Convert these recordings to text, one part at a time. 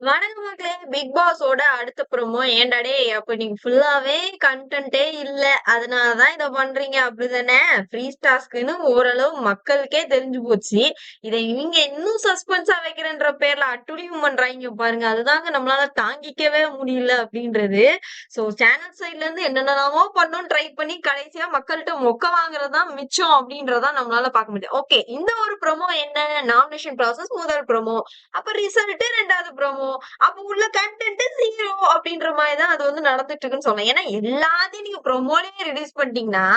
வணக்கம் மக்களே. பிக் பாஸோட அடுத்த ப்ரோமோ ஏன்டா டேய், அப்ப நீங்க ஃபுல்லாவே கண்டென்ட்டே இல்ல, அதனாலதான் இத பண்றீங்க அப்படிதானே? ஃப்ரீ டாஸ்க்னு ஓரளவு மக்களுக்கே தெரிஞ்சு போச்சு. இதை இவங்க இன்னும் சஸ்பென்ஸா வைக்கிறன்ற பேர்ல அட்டுழியம் பண்றாங்க பாருங்க. அதுதாங்க நம்மளால தாங்கிக்கவே முடியல அப்படின்றது. சோ சேனல் சைட்ல இருந்து என்னென்னலாமோ பண்ணணும் ட்ரை பண்ணி கடைசியா மக்கள்கிட்ட மொக்க வாங்குறதுதான் மிச்சம் அப்படின்றதா நம்மளால பார்க்க முடியும். ஓகே, இந்த ஒரு ப்ரோமோ என்ன? நாமினேஷன் ப்ராசஸ் முதல் ப்ரோமோ, அப்ப ரிசல்ட் ரெண்டாவது ப்ரோமோ, அப்ப உள்ள கண்டென்ட் ஜீரோ அப்படின்ற மாதிரிதான் அது வந்து நடந்துட்டு இருக்குன்னு சொல்லலாம். ஏன்னா எல்லாத்தையும் நீங்க ப்ரோமோலயே ரிலீஸ் பண்ணிட்டீங்கன்னா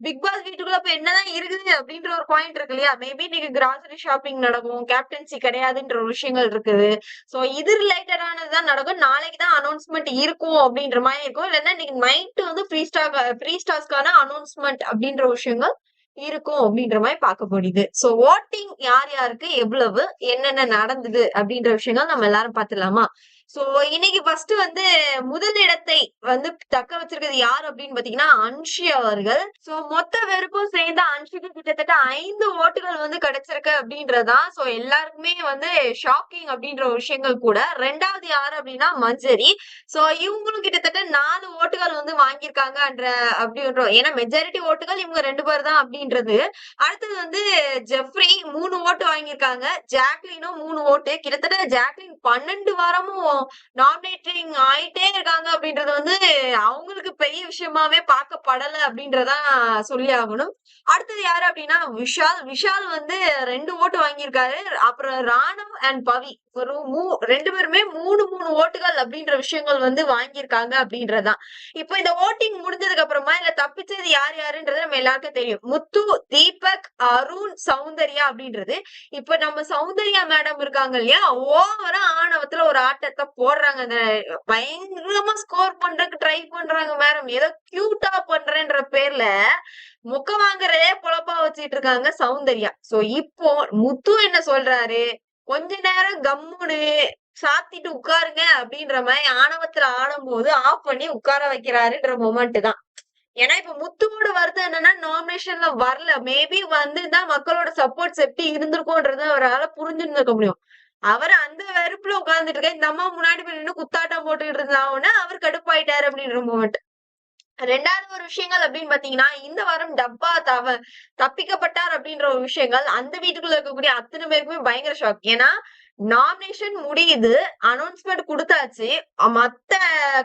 பிக் பாஸ் வீட்டுக்குள்ள இப்ப என்னதான் இருக்குது அப்படின்ற ஒரு பாயிண்ட் இருக்கு இல்லையா? மேபி நீங்க கிராசரி ஷாப்பிங் நடக்கும், கேப்டன்சி கிடையாதுன்ற ஒரு விஷயங்கள் இருக்குது. சோ இது ரிலேட்டடானதுதான் நடக்கும். நாளைக்கு தான் அனௌன்ஸ்மெண்ட் இருக்கும் அப்படின்ற மாதிரி இருக்கும். இல்லைன்னா நீங்க நைட்டு வந்து ஃப்ரீ ஸ்டாஸ்க்கான அனௌன்ஸ்மெண்ட் அப்படின்ற விஷயங்கள் இருக்கும் அப்படின்ற மாதிரி பார்க்க முடியுது. சோ ஓட்டிங் யார் யாருக்கு எவ்வளவு, என்னென்ன நடந்தது அப்படின்ற விஷயங்கள் நம்ம எல்லாரும் பார்த்துலாமா? சோ இன்னைக்கு ஃபர்ஸ்ட் வந்து முதலிடத்தை வந்து தக்க வச்சிருக்கிறது யார் அப்படின்னு பாத்தீங்கன்னா அன்ஷி அவர்கள். சோ மொத்த வெறுப்பும் சேர்ந்து அன்ஷிக்கு கிட்டத்தட்ட 5 ஓட்டுகள் வந்து கிடைச்சிருக்கு அப்படின்றதான் சோ எல்லாருக்குமே வந்து ஷாக்கிங் அப்படின்ற ஒரு விஷயங்கள் கூட. ரெண்டாவது யாரு அப்படின்னா மஞ்சரி. சோ இவங்களும் கிட்டத்தட்ட 4 ஓட்டுகள் வந்து வாங்கியிருக்காங்கன்ற அப்படின்ற, ஏன்னா மெஜாரிட்டி ஓட்டுகள் இவங்க 2 பேர் தான் அப்படின்றது. அடுத்தது வந்து ஜெஃப்ரி 3 ஓட்டு வாங்கியிருக்காங்க. ஜாக்லினும் 3 ஓட்டு. கிட்டத்தட்ட ஜாக்லின் 12 வாரமும் நாமினேட்டிங் ஆயிட்டே இருக்காங்க அப்படின்றது வந்து அவங்களுக்கு பெரிய விஷயமாவே பார்க்கப்படல அப்படின்றதான் சொல்லி ஆகணும். அடுத்தது யாரு அப்படின்னா விஷால். விஷால் வந்து 2 ஓட்டு வாங்கியிருக்காரு. அப்புறம் ராணவ் அண்ட் பவி ஒரு 2 பேருமே 3 ஓட்டுகள் அப்படின்ற விஷயங்கள் வந்து வாங்கியிருக்காங்க அப்படின்றதான். இப்போ இந்த ஓட்டிங் முடிஞ்சதுக்கு அப்புறமா இல்ல தப்பிச்சது யார் யாருன்றது நம்ம எல்லாருக்கும் தெரியும். முத்து, தீபக், அருண், சௌந்தர்யா அப்படின்றது. இப்ப நம்ம சௌந்தர்யா மேடம் இருக்காங்க இல்லையா, ஓவரா ஆணவத்துல ஒரு ஆட்டத்தை போடுறாங்க. அந்த பயங்கரமா ஸ்கோர் பண்றதுக்கு ட்ரை பண்றாங்க மேடம். ஏதோ கியூட்டா பண்றேன்ற பேர்ல மொக்க வாங்குறதே பொழப்பா வச்சுட்டு இருக்காங்க சௌந்தர்யா. சோ இப்போ முத்து என்ன சொல்றாரு, கொஞ்ச நேரம் கம்முனு சாத்திட்டு உட்காருங்க அப்படின்ற மாதிரி ஆணவத்துல ஆடும்போது ஆஃப் பண்ணி உட்கார வைக்கிறாருன்ற மொமெண்ட் தான். ஏன்னா இப்ப முத்துவோட வருத்தம் என்னன்னா நாமினேஷன்ல வரல. மேபி வந்துதான் மக்களோட சப்போர்ட்ஸ் எப்படி இருந்திருக்கும்ன்றத அவரால புரிஞ்சுருக்க முடியும். அவர் அந்த வெறுப்புல உட்கார்ந்துட்டு இருக்க, இந்த அம்மா முன்னாடி போய் நின்னு குத்தாட்டம் போட்டுக்கிட்டு இருந்தாவுன்னா அவர் கடுப்பாயிட்டாரு அப்படின்ற மொமெண்ட். ரெண்டாவது ஒரு விஷயங்கள் அப்படின்னு பாத்தீங்கன்னா, இந்த வாரம் டப்பா தப்பிக்கப்பட்டார் அப்படின்ற ஒரு விஷயங்கள் அந்த வீட்டுக்குள்ள இருக்கக்கூடிய அத்தனை பேருக்குமே பயங்கர ஷாக். ஏன்னா நாமினேஷன் முடியுது, அனௌன்ஸ்மெண்ட் கொடுத்தாச்சு. மத்த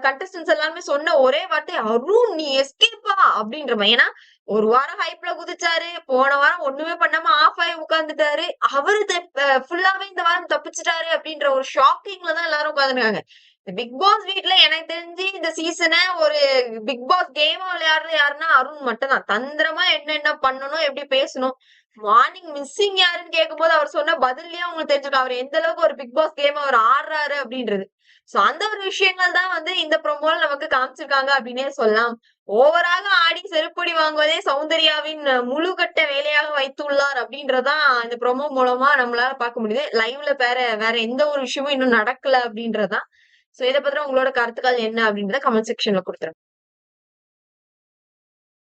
கண்டஸ்டன்ஸ் எல்லாருமே சொன்ன ஒரே வார்த்தை அருண் நீ எஸ்கேப்பா அப்படின்ற மாதிரி. ஏன்னா ஒரு வாரம் ஹைப்ல குதிச்சாரு, போன வாரம் ஒண்ணுமே பண்ணாம ஆஃப் ஆகி உட்கார்ந்துட்டாரு. அவரு ஃபுல்லாவே இந்த வாரம் தப்பிச்சுட்டாரு அப்படின்ற ஒரு ஷாக்கிங்ல தான் எல்லாரும் உட்கார்ந்துருக்காங்க. பிக் பாஸ் வீட்ல எனக்கு தெரிஞ்சு இந்த சீசனை ஒரு பிக் பாஸ் கேமா விளையாடுறது யாருன்னா அருண் மட்டும் தான். தந்திரமா என்னென்ன பண்ணணும், எப்படி பேசணும், மார்னிங் மிஸ்ஸிங் யாருன்னு கேட்கும்போது அவர் சொன்ன பதில்லயே உங்களுக்கு தெரிஞ்சுக்கும் அவர் எந்த அளவுக்கு ஒரு பிக் பாஸ் கேம் அவர் ஆடுறாரு அப்படின்றது. சோ அந்த ஒரு விஷயங்கள் தான் வந்து இந்த ப்ரோமோல நமக்கு காமிச்சிருக்காங்க அப்படின்னே சொல்லலாம். ஓவராக ஆடி செருப்படி வாங்குவதே சௌந்தர்யாவின் முழுகட்ட வேலையாக வைத்துள்ளார் அப்படின்றதான் இந்த ப்ரோமோ மூலமா நம்மளால பார்க்க முடியுது. லைவ்ல வேற வேற எந்த ஒரு விஷயமும் இன்னும் நடக்கல அப்படின்றதான். சோ இதை பத்தின உங்களோட கருத்துக்கள் என்ன அப்படின்றத கமெண்ட் செக்ஷன்ல கொடுத்துருங்க.